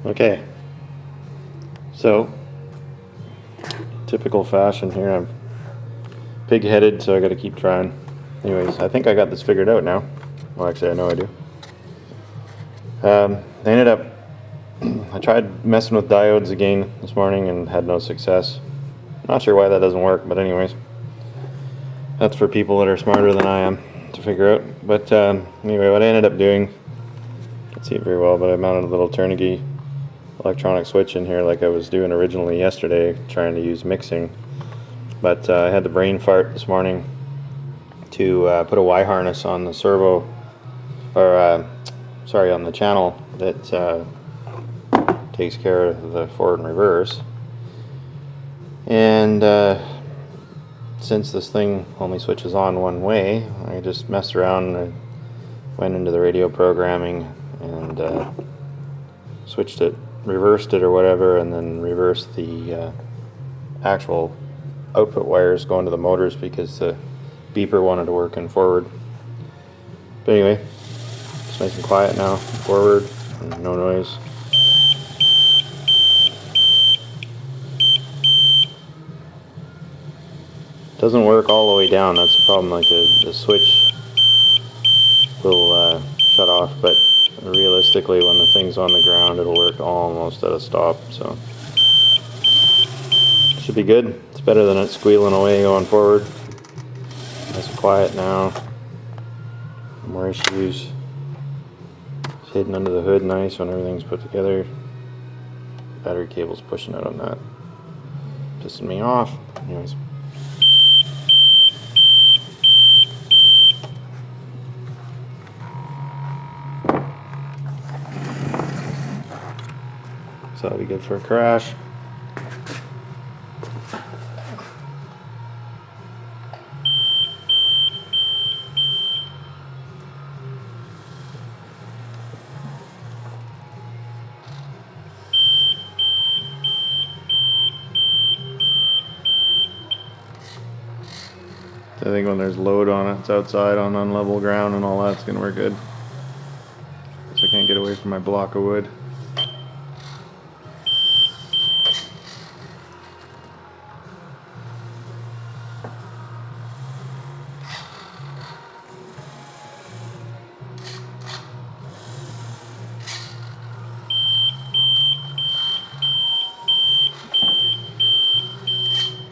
Okay, so typical fashion here, I'm pig-headed, so I gotta keep trying. Anyways, I think I got this figured out now. Well, actually, I know I do. I ended up, I tried messing with diodes again this morning and had no success. Not sure why that doesn't work, but anyways, that's for people that are smarter than I am to figure out. But anyway, what I ended up doing, can't see it very well, but I mounted a little Turnigy electronic switch in here like I was doing originally yesterday, trying to use mixing. But I had the brain fart this morning to put a Y harness on the servo, or sorry, on the channel that takes care of the forward and reverse. And since this thing only switches on one way, I just messed around and went into the radio programming and switched it, reversed it or whatever, and then reversed the actual output wires going to the motors because the beeper wanted to work in forward. But anyway, it's nice and quiet now, forward, and no noise. Doesn't work all the way down, that's the problem. Like the switch will shut off, but realistically when the thing's on the ground it'll work almost at a stop, so should be good. It's better than it squealing away going forward. Nice and quiet now. No more issues. It's hidden under the hood nice when everything's put together. Battery cable's pushing out on that. Pissing me off. Anyways. So that'll be good for a crash. I think when there's load on it, it's outside on unlevel ground and all that's gonna work good. So I can't get away from my block of wood.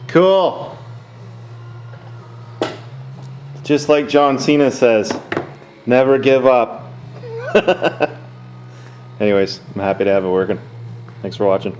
Cool. Just like John Cena says, never give up. Anyways, I'm happy to have it working. Thanks for watching.